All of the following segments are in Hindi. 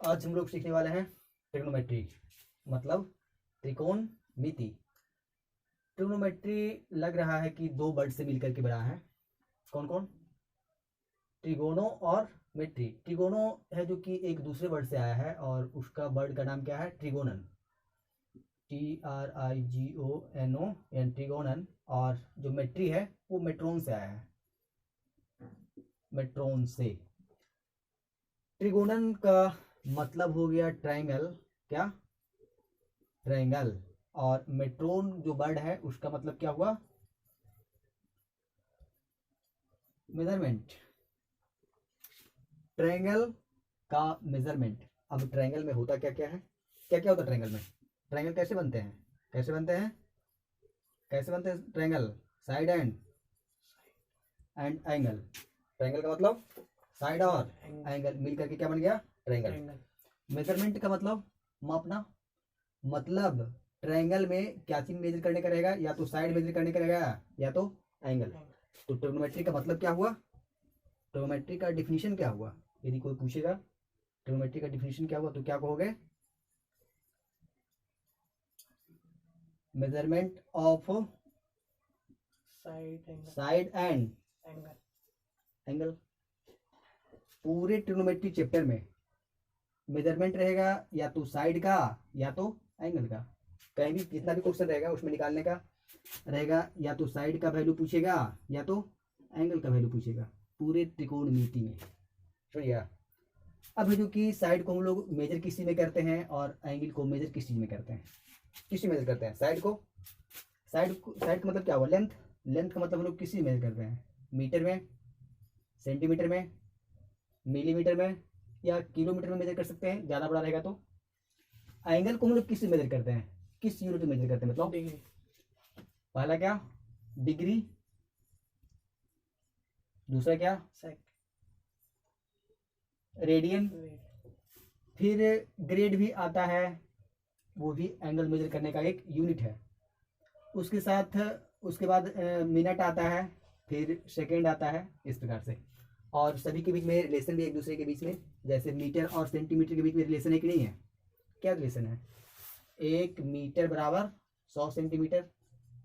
आज हम लोग सीखने वाले हैं ट्रिग्नोमेट्री, मतलब त्रिकोणमिति। ट्रिग्नोमेट्री लग रहा है कि दो वर्ड से मिलकर के बना है। कौन कौन? ट्रिगोनो और मेट्री। ट्रिगोनो है जो कि एक दूसरे वर्ड से आया है और उसका वर्ड का नाम क्या है? ट्रिगोनन। TRIGONON, ट्रिगोनन। और जो मेट्री है वो मेट्रोन से आया है, मेट्रोन से। ट्रिगोनन का मतलब हो गया ट्रायंगल। क्या? ट्रायंगल। और मेट्रोन जो वर्ड है उसका मतलब क्या हुआ? मेजरमेंट। ट्रायंगल का मेजरमेंट। अब ट्रायंगल में होता क्या क्या है? क्या क्या होता है ट्रायंगल में? ट्रायंगल कैसे बनते हैं? कैसे बनते हैं? कैसे बनते हैं triangle? Side and angle. Triangle का मतलब साइड और एंगल मिल करके क्या बन गया? ट्रायंगल। मेजरमेंट का मतलब मापना। मतलब ट्रायंगल में क्या चीज मेजर करने का रहेगा? या तो साइड मेजर करने का रहेगा या तो एंगल। तो ट्रिग्नोमेट्री का मतलब क्या हुआ? ट्रिग्नोमेट्री का डिफिनीशन क्या हुआ? यदि कोई पूछेगा ट्रिग्नोमेट्री का डिफिनीशन क्या हुआ तो क्या कहोगे? Measurement of side and angle. पूरे ट्रिग्नोमेट्री चैप्टर में मेजरमेंट रहेगा या तो साइड का या तो एंगल का। कहीं भी जितना भी क्वेश्चन रहेगा उसमें निकालने का रहेगा, या तो साइड का वैल्यू पूछेगा या तो एंगल का वैल्यू पूछेगा, पूरे त्रिकोणमिति में। समझिएगा। अब जो कि साइड को हम लोग मेजर किस चीज में करते हैं और एंगल को मेजर किस चीज में करते हैं? किस चीज मेजर करते हैं? साइड को। साइड का मतलब क्या हुआ? लेंथ। लेंथ का मतलब हम लोग किस चीज मेजर करते हैं? मीटर में, सेंटीमीटर में, मिलीमीटर में या किलोमीटर में मेजर कर सकते हैं, ज्यादा बड़ा रहेगा तो। एंगल को हम लोग किस चीज मेजर करते हैं? किस यूनिट में मेजर करते हैं? मतलब डिग्री। पहला क्या? डिग्री। दूसरा क्या? रेडियन। फिर ग्रेड भी आता है, वो भी एंगल मेजर करने का एक यूनिट है। उसके साथ उसके बाद मिनट आता है, फिर सेकंड आता है, इस प्रकार से। और सभी के बीच में रिलेशन भी एक दूसरे के बीच में, जैसे मीटर और सेंटीमीटर के बीच में रिलेशन है कि नहीं है? क्या रिलेशन है? 1 मीटर बराबर 100 सेंटीमीटर।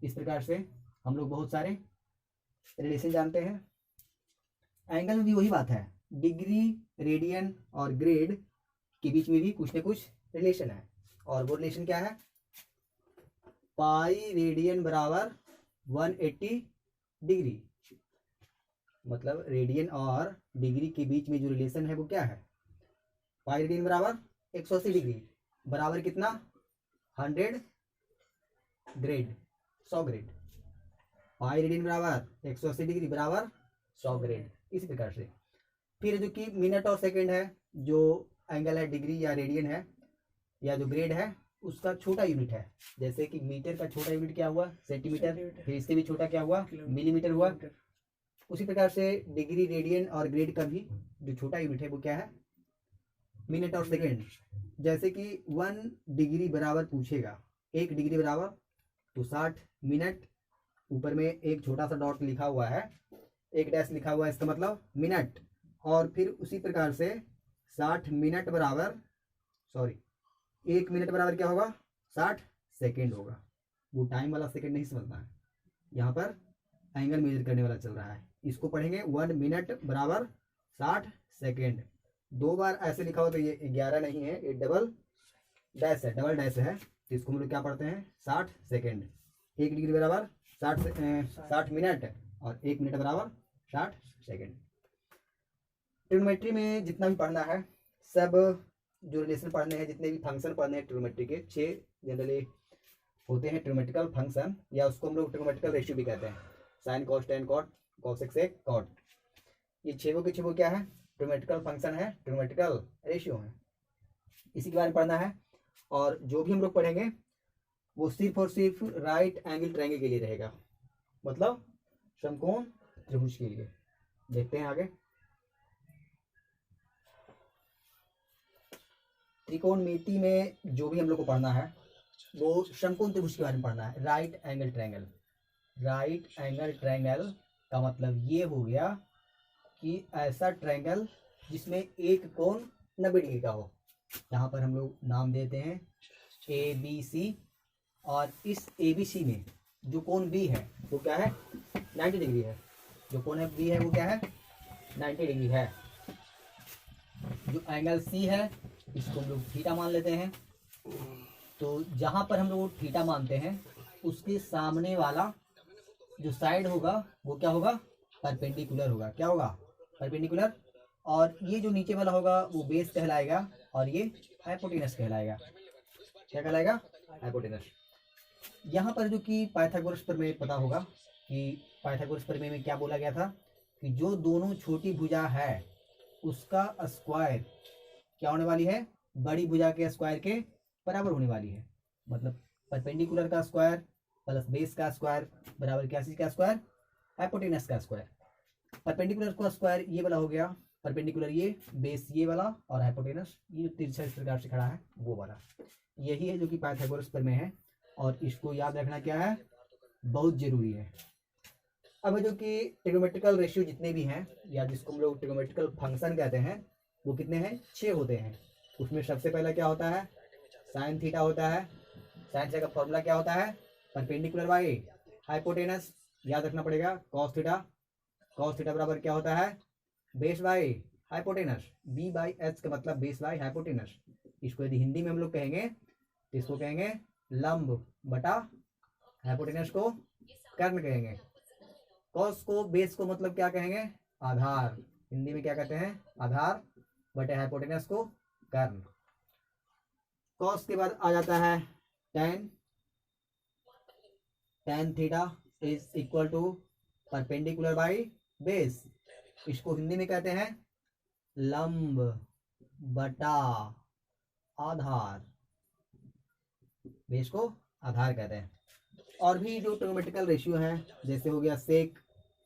इस प्रकार से हम लोग बहुत सारे रिलेशन जानते हैं। एंगल में भी वही बात है, डिग्री, रेडियन और ग्रेड के बीच में भी कुछ ना कुछ रिलेशन है। और वो रिलेशन क्या है? पाई रेडियन बराबर 180 डिग्री। मतलब रेडियन और डिग्री के बीच में जो रिलेशन है वो क्या है? पाई रेडियन बराबर 180 डिग्री बराबर कितना? 100 ग्रेड, 100 ग्रेड। पाई रेडियन बराबर 180 डिग्री बराबर 100 ग्रेड। इसी प्रकार से फिर जो कि मिनट और सेकंड है, जो एंगल है डिग्री या रेडियन है या जो ग्रेड है, उसका छोटा यूनिट है। जैसे कि मीटर का छोटा यूनिट क्या हुआ? सेंटीमीटर। फिर इससे भी छोटा क्या हुआ? मिलीमीटर हुआ। उसी प्रकार से डिग्री, रेडियन और ग्रेड का भी जो छोटा यूनिट है वो क्या है? मिनट और सेकंड। जैसे कि 1 डिग्री बराबर पूछेगा, 1 डिग्री बराबर तो 60 मिनट। ऊपर में एक छोटा सा डॉट लिखा हुआ है, एक डैश लिखा हुआ है, इसका मतलब मिनट। और फिर उसी प्रकार से 60 मिनट बराबर, सॉरी 1 मिनट बराबर क्या होगा? 60 सेकेंड होगा। वो टाइम वाला सेकेंड नहीं समझना है, यहाँ पर एंगल मेजर करने वाला चल रहा है। इसको पढ़ेंगे 1 मिनट बराबर 60 सेकेंड। 2 बार ऐसे लिखा हो तो ये 11 नहीं है, ये डबल डैश है, डबल डैश है। तो इसको हम लोग क्या पढ़ते हैं? 60 सेकेंड। 1 डिग्री बराबर 60 मिनट और 1 मिनट बराबर 60 सेकेंड। ट्रिग्नोमेट्री में जितना भी पढ़ना है, सब जो रिलेशन पढ़ने हैं, जितने भी फंक्शन पढ़ने हैं ट्रिग्नोमेट्री के, 6 जनरली होते हैं ट्रिग्नोमेट्रिकल फंक्शन, या उसको हम लोग ट्रिग्नोमेट्रिकल रेशियो भी कहते हैं। Sine, cos, tan, cot, cosec, sec, cot. ये छेवों के छेवों क्या है? ट्रिग्नोमेट्रिकल फंक्शन है, ट्रिग्नोमेट्रिकल रेशियो है। इसी के बारे में पढ़ना है। और जो भी हम लोग पढ़ेंगे वो सिर्फ और सिर्फ राइट एंगल ट्रायंगल के लिए रहेगा, मतलब समकोण त्रिभुज के लिए। देखते हैं आगे। त्रिकोणमिति में जो भी हम लोग को पढ़ना है वो समकोण त्रिभुज के बारे में पढ़ना है। Right angle triangle. Right angle triangle का मतलब ये हो गया कि ऐसा ट्रायंगल जिसमें एक कोण 90 डिग्री का हो। यहाँ पर हम लोग नाम देते हैं ए बी सी, और इस ए बी सी में जो कोण बी है वो क्या है 90 डिग्री है। जो कोण है बी है वो क्या है 90 डिग्री है। जो एंगल सी है इसको हम लोग थीटा मान लेते हैं। तो जहाँ पर हम लोग थीटा मानते हैं उसके सामने वाला जो साइड होगा वो क्या होगा परपेंडिकुलर होगा। क्या होगा परपेंडिकुलर। और ये जो नीचे वाला होगा वो बेस कहलाएगा और ये हाइपोटेनस कहलाएगा। क्या कहलाएगा हाइपोटेनस। यहाँ पर जो कि पाइथागोरस प्रमेय पता होगा कि पाइथागोरस प्रमेय में क्या बोला गया था कि जो दोनों छोटी भुजा है उसका स्क्वायर क्या होने वाली है बड़ी भुजा के स्क्वायर के बराबर होने वाली है। मतलब परपेंडिकुलर का स्क्वायर प्लस बेस का स्क्वायर बराबर क्या चीज का स्क्वायर हाइपोटेनस का स्क्वायर। परपेंडिकुलर का स्क्वायर ये वाला हो गया, परपेंडिकुलर ये, बेस ये वाला, और हाइपोटेनस ये जो तिरछा इस प्रकार से खड़ा है वो वाला। यही है जो कि पाइथागोरस प्रमेय है और इसको याद रखना क्या है बहुत जरूरी है। अब जो कि ट्रिग्नोमेट्रिकल रेशियो जितने भी हैं या जिसको हम लोग ट्रिग्नोमेट्रिकल फंक्शन कहते हैं वो कितने हैं 6 होते हैं। उसमें सबसे पहला क्या होता है साइन थीटा होता है। साइन थीटा का फॉर्मूला क्या होता है परपेंडिकुलर बाई हाइपोटेनस, याद रखना पड़ेगा कॉस थीटा। कॉस थीटा बराबर क्या होता है base by hypotenuse, B by H का मतलब बेस बाई हाइपोटेनस। इसको यदि हिंदी में हम लोग कहेंगे तो इसको कहेंगे लंब बटा हाइपोटेनस को कर्ण कहेंगे। कॉस को बेस को मतलब क्या कहेंगे आधार, हिंदी में क्या कहते हैं आधार, बटे हाइपोटेनस को कर्ण। कॉस के बाद आ जाता है tan, tan theta is equal to perpendicular by base. इसको हिंदी में कहते हैं लंब बटा आधार, बेस को आधार कहते हैं। और भी जो ट्रिग्नोमेट्रिकल रेशियो है जैसे हो गया sec,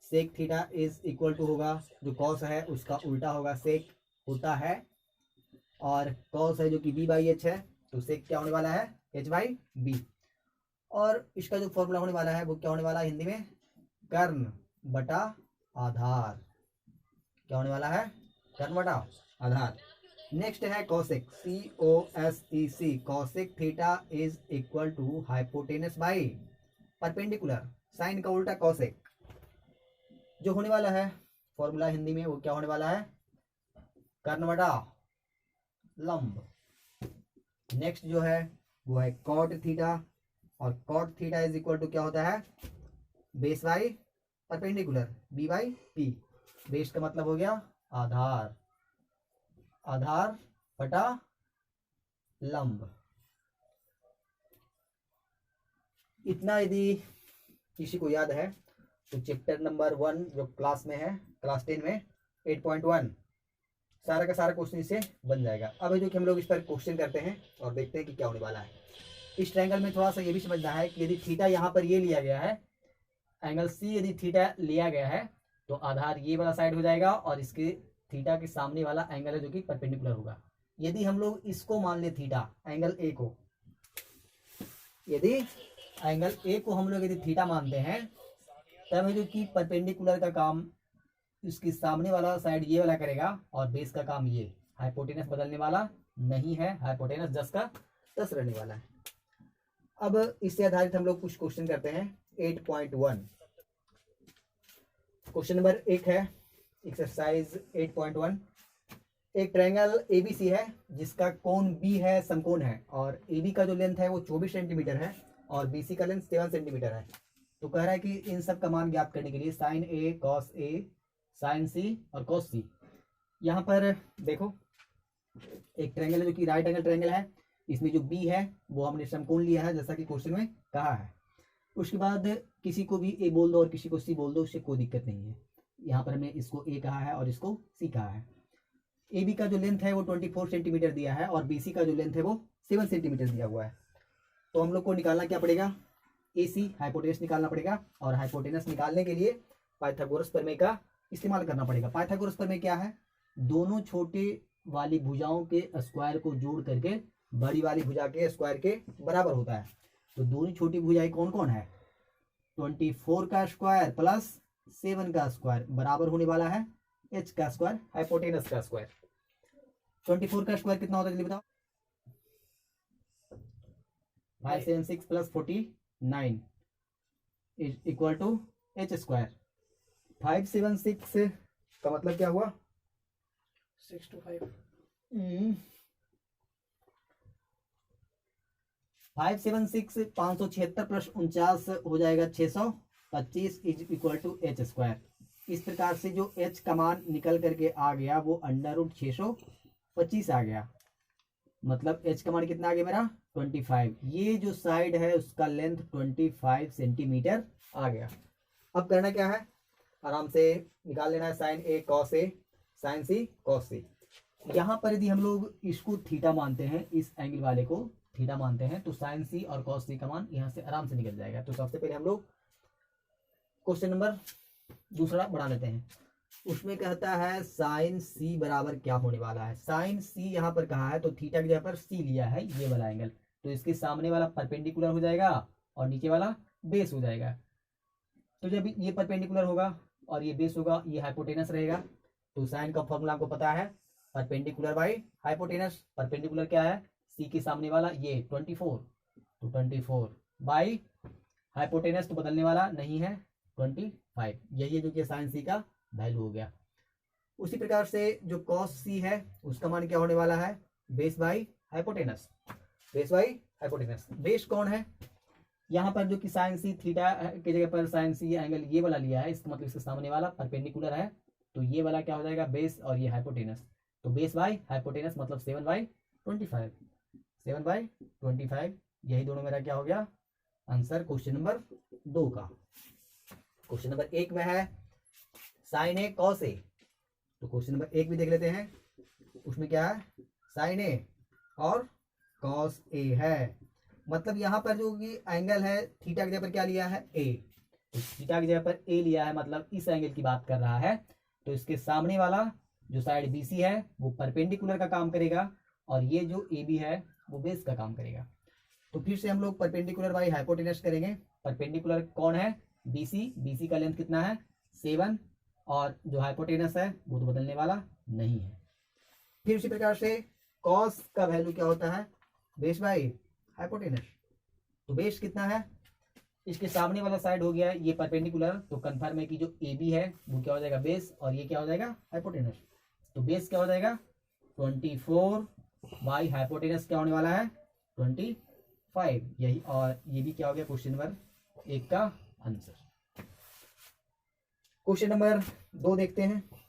sec theta is equal to होगा जो कॉस है उसका उल्टा होगा सेक होता है, और कॉस है जो कि बी बाई एच है तो सेक क्या होने वाला है एच बाई बी। और इसका जो फॉर्मूला होने वाला है वो क्या होने वाला है हिंदी में कर्ण बटा आधार। क्या होने वाला है कर्ण बटा आधार। नेक्स्ट है cosec, COSEC, cosec theta is equal to hypotenuse by perpendicular, sine का उल्टा कॉसेक। जो होने वाला है फॉर्मूला हिंदी में वो क्या होने वाला है कर्ण बटा लंब। नेक्स्ट जो है वो है कॉट थीटा, और cot theta is equal to क्या होता है base by perpendicular B by P. Base का मतलब हो गया आधार, आधार बटा लंब। इतना यदि किसी को याद है तो चैप्टर नंबर 1 जो क्लास में है क्लास 10 में 8.1 सारा का सारा क्वेश्चन इससे बन जाएगा। अब जो कि हम लोग इस पर क्वेश्चन करते हैं और देखते हैं कि क्या होने वाला है। इस ट्रायंगल में थोड़ा सा ये भी समझना है कि यदि थीटा यहाँ पर ये लिया गया है एंगल सी, यदि थीटा लिया गया है तो आधार ये वाला साइड हो जाएगा और इसके थीटा के सामने वाला एंगल है जो कि परपेंडिकुलर होगा। यदि हम लोग इसको मान ले थीटा एंगल ए को, यदि एंगल ए को हम लोग यदि थीटा मानते हैं तब है जो कि परपेंडिकुलर का काम इसके सामने वाला साइड ये वाला करेगा और बेस का काम ये, हाइपोटेनस बदलने वाला नहीं है, हाइपोटेनस 10 का 10 रहने वाला है। अब इससे आधारित हम लोग कुछ क्वेश्चन करते हैं 8.1। क्वेश्चन नंबर 1 है एक्सरसाइज 8.1। एक ट्रायंगल एबीसी है जिसका कोण बी है समकोण है और एबी का जो लेंथ है वो 24 सेंटीमीटर है और बीसी का लेंथ 7 सेंटीमीटर है। तो कह रहा है कि इन सब का मान ज्ञात करने के लिए sign A cos A sign सी और कॉस सी। यहाँ पर देखो एक ट्रायंगल है जो कि राइट एंगल ट्रायंगल है, इसमें जो बी है वो हमने समकोण लिया है जैसा कि क्वेश्चन में कहा है। उसके बाद किसी को भी ए बोल दो और किसी को सी बोल दो, उससे कोई दिक्कत नहीं है। यहाँ पर हमने इसको ए कहा है और इसको सी कहा है। ए बी का जो लेंथ है वो 24 सेंटीमीटर दिया है और बी सी का जो लेंथ है वो 7 सेंटीमीटर दिया हुआ है। तो हम लोग को निकालना क्या पड़ेगा ए सी हाइपोटेनस निकालना पड़ेगा और हाइपोटेनस निकालने के लिए पाइथागोरस प्रमेय का इस्तेमाल करना पड़ेगा। पाइथागोरस प्रमेय क्या है दोनों छोटे वाली भुजाओं के स्क्वायर को जोड़ करके बड़ी वाली भुजा के स्क्वायर के बराबर होता है। तो दोनों छोटी भुजाएं कौन कौन है 24 का स्क्वायर प्लस 7 का स्क्वायर बराबर होने वाला है h का स्क्वायर हाइपोटेनस का स्क्वायर। 24 का स्क्वायर कितना होता है जल्दी बताओ 576 plus 49 is equal to h square. 576 का मतलब क्या हुआ? 6 to 5। 576 576 प्लस 49 हो जाएगा 625 is equal to h square. इस प्रकार से जो h का मान निकल करके आ गया वो अंडर रूट 625 आ गया। मतलब h का मान कितना आ गया मेरा? 25। ये जो साइड है उसका लेंथ 25 सेंटीमीटर आ गया। अब करना क्या है, आराम से निकाल लेना है sign A cos A sign C cos सी। यहाँ पर यदि हम लोग इसको थीटा मानते हैं, इस एंगल वाले को थीटा मानते हैं, तो साइन सी और कॉस सी का मान यहाँ से आराम से निकल जाएगा। तो सबसे पहले हम लोग क्वेश्चन नंबर दूसरा बढ़ा लेते हैं। उसमें कहता है साइन सी बराबर क्या होने वाला है। साइन सी यहाँ पर कहा है तो थीटा की जगह पर सी लिया है, ये वाला एंगल, तो इसके सामने वाला परपेंडिकुलर हो जाएगा और नीचे वाला बेस हो जाएगा। तो जब ये परपेंडिकुलर होगा और ये बेस होगा, ये हाइपोटेनस रहेगा। तो साइन का फॉर्मूला आपको पता है, परपेंडिकुलर बाई हाइपोटेनस। परपेंडिकुलर क्या है? सी के सामने वाला ये 24, तो 24 बाई हाइपोटेनस तो बदलने वाला नहीं है 25। यही है जो कि साइन सी का वैल्यू हो गया। उसी प्रकार से जो कॉस सी है उसका मान क्या होने वाला है? Base by hypotenuse. Base by hypotenuse. Base कौन है? यहाँ पर जो कि साइन सी थीटा की जगह पर साइन सी एंगल ये वाला लिया है, इसका मतलब इसके सामने वाला परपेंडिकुलर है, तो ये वाला क्या हो जाएगा? बेस और ये हाइपोटेनस। तो बेस बाई हाइपोटेनस मतलब 7/25। 7/25 यही दोनों मेरा क्या हो गया? आंसर क्वेश्चन नंबर 2 का। क्वेश्चन नंबर 1 में है साइन ए कॉस ए, तो क्वेश्चन नंबर 1 भी देख लेते हैं। उसमें क्या है? साइन ए और कॉस ए है। मतलब यहाँ पर जो कि एंगल है थीटा की जगह पर क्या लिया है? ए। तो थीटा की जगह पर ए लिया है, मतलब इस एंगल की बात कर रहा है। तो इसके सामने वाला जो साइड बी सी है वो परपेंडिकुलर का काम करेगा और ये जो ए बी है वो बेस का काम करेगा। तो फिर से हम लोग परपेंडिकुलर बाई हाइपोटेनस करेंगे। परपेंडिकुलर कौन है? B C. बी सी का लेंथ कितना है? 7, और जो हाइपोटेनस है वो तो बदलने वाला नहीं है। फिर उसी प्रकार से कॉस का वैल्यू क्या होता है? Base by hypotenuse. तो बेस कितना है? इसके सामने वाला साइड हो गया ये परपेंडिकुलर, तो कंफर्म है कि जो ए बी है वो क्या हो जाएगा? बेस, और ये क्या हो जाएगा? हाइपोटेनस। तो बेस क्या हो जाएगा? 24 बाई हाइपोटेनस क्या होने वाला है? 25। यही, और ये भी क्या हो गया? क्वेश्चन नंबर 1 का आंसर। क्वेश्चन नंबर 2 देखते हैं।